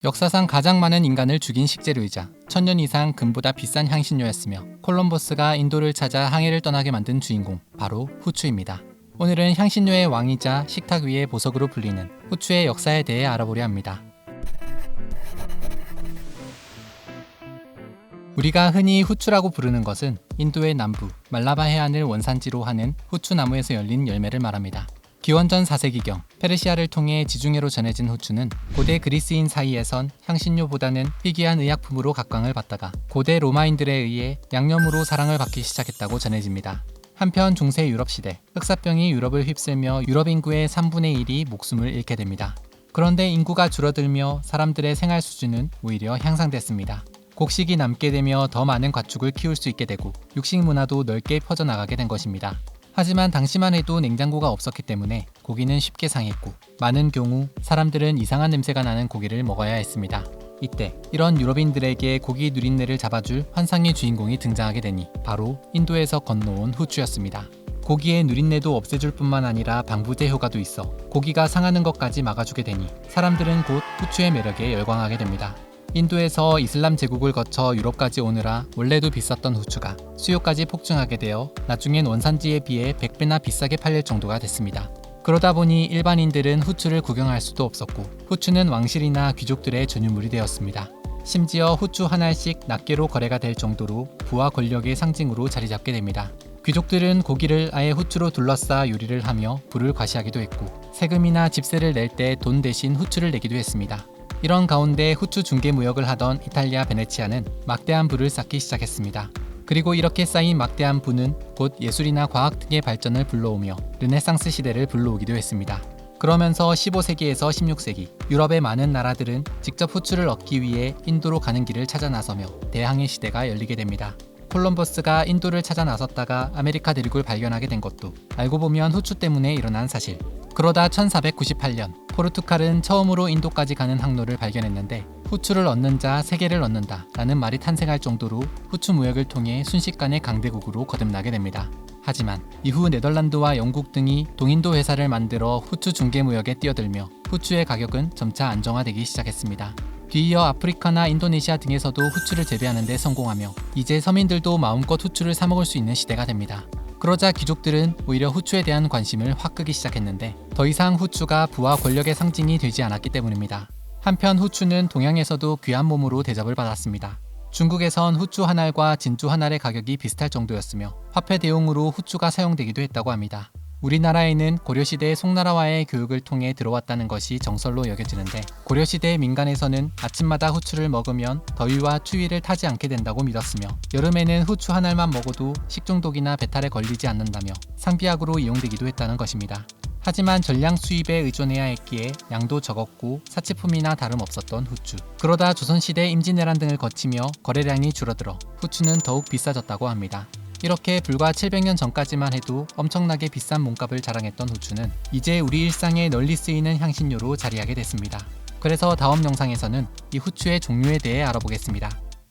역사상 가장 많은 인간을 죽인 식재료이자 1000년 이상 금보다 비싼 향신료였으며 콜럼버스가 인도를 찾아 항해를 떠나게 만든 주인공, 바로 후추입니다. 오늘은 향신료의 왕이자 식탁 위의 보석으로 불리는 후추의 역사에 대해 알아보려 합니다. 우리가 흔히 후추라고 부르는 것은 인도의 남부 말라바 해안을 원산지로 하는 후추나무에서 열린 열매를 말합니다. 기원전 4세기경 페르시아를 통해 지중해로 전해진 후추는 고대 그리스인 사이에선 향신료보다는 희귀한 의약품으로 각광을 받다가 고대 로마인들에 의해 양념으로 사랑을 받기 시작했다고 전해집니다. 한편 중세 유럽 시대 흑사병이 유럽을 휩쓸며 유럽 인구의 3분의 1이 목숨을 잃게 됩니다. 그런데 인구가 줄어들며 사람들의 생활 수준은 오히려 향상됐습니다. 곡식이 남게 되며 더 많은 가축을 키울 수 있게 되고 육식 문화도 넓게 퍼져나가게 된 것입니다. 하지만 당시만 해도 냉장고가 없었기 때문에 고기는 쉽게 상했고 많은 경우 사람들은 이상한 냄새가 나는 고기를 먹어야 했습니다. 이때 이런 유럽인들에게 고기 누린내를 잡아줄 환상의 주인공이 등장하게 되니 바로 인도에서 건너온 후추였습니다. 고기의 누린내도 없애줄 뿐만 아니라 방부제 효과도 있어 고기가 상하는 것까지 막아주게 되니 사람들은 곧 후추의 매력에 열광하게 됩니다. 인도에서 이슬람 제국을 거쳐 유럽까지 오느라 원래도 비쌌던 후추가 수요까지 폭증하게 되어 나중엔 원산지에 비해 100배나 비싸게 팔릴 정도가 됐습니다. 그러다 보니 일반인들은 후추를 구경할 수도 없었고 후추는 왕실이나 귀족들의 전유물이 되었습니다. 심지어 후추 한 알씩 낱개로 거래가 될 정도로 부와 권력의 상징으로 자리 잡게 됩니다. 귀족들은 고기를 아예 후추로 둘러싸 요리를 하며 부를 과시하기도 했고 세금이나 집세를 낼 때 돈 대신 후추를 내기도 했습니다. 이런 가운데 후추 중개 무역을 하던 이탈리아 베네치아는 막대한 부를 쌓기 시작했습니다. 그리고 이렇게 쌓인 막대한 부는 곧 예술이나 과학 등의 발전을 불러오며 르네상스 시대를 불러오기도 했습니다. 그러면서 15세기에서 16세기 유럽의 많은 나라들은 직접 후추를 얻기 위해 인도로 가는 길을 찾아 나서며 대항해 시대가 열리게 됩니다. 콜럼버스가 인도를 찾아 나섰다가 아메리카 대륙을 발견하게 된 것도 알고 보면 후추 때문에 일어난 사실. 그러다 1498년 포르투갈은 처음으로 인도까지 가는 항로를 발견했는데 후추를 얻는 자 세계를 얻는다 라는 말이 탄생할 정도로 후추 무역을 통해 순식간에 강대국으로 거듭나게 됩니다. 하지만 이후 네덜란드와 영국 등이 동인도 회사를 만들어 후추 중개 무역에 뛰어들며 후추의 가격은 점차 안정화되기 시작했습니다. 뒤이어 아프리카나 인도네시아 등에서도 후추를 재배하는 데 성공하며 이제 서민들도 마음껏 후추를 사 먹을 수 있는 시대가 됩니다. 그러자 귀족들은 오히려 후추에 대한 관심을 확 끄기 시작했는데 더 이상 후추가 부와 권력의 상징이 되지 않았기 때문입니다. 한편 후추는 동양에서도 귀한 몸으로 대접을 받았습니다. 중국에선 후추 한 알과 진주 한 알의 가격이 비슷할 정도였으며 화폐 대용으로 후추가 사용되기도 했다고 합니다. 우리나라에는 고려시대 송나라와의 교육을 통해 들어왔다는 것이 정설로 여겨지는데 고려시대 민간에서는 아침마다 후추를 먹으면 더위와 추위를 타지 않게 된다고 믿었으며 여름에는 후추 한 알만 먹어도 식중독이나 배탈에 걸리지 않는다며 상비약으로 이용되기도 했다는 것입니다. 하지만 전량 수입에 의존해야 했기에 양도 적었고 사치품이나 다름없었던 후추. 그러다 조선시대 임진왜란 등을 거치며 거래량이 줄어들어 후추는 더욱 비싸졌다고 합니다. 이렇게 불과 700년 전까지만 해도 엄청나게 비싼 몸값을 자랑했던 후추는 이제 우리 일상에 널리 쓰이는 향신료로 자리하게 됐습니다. 그래서 다음 영상에서는 이 후추의 종류에 대해 알아보겠습니다.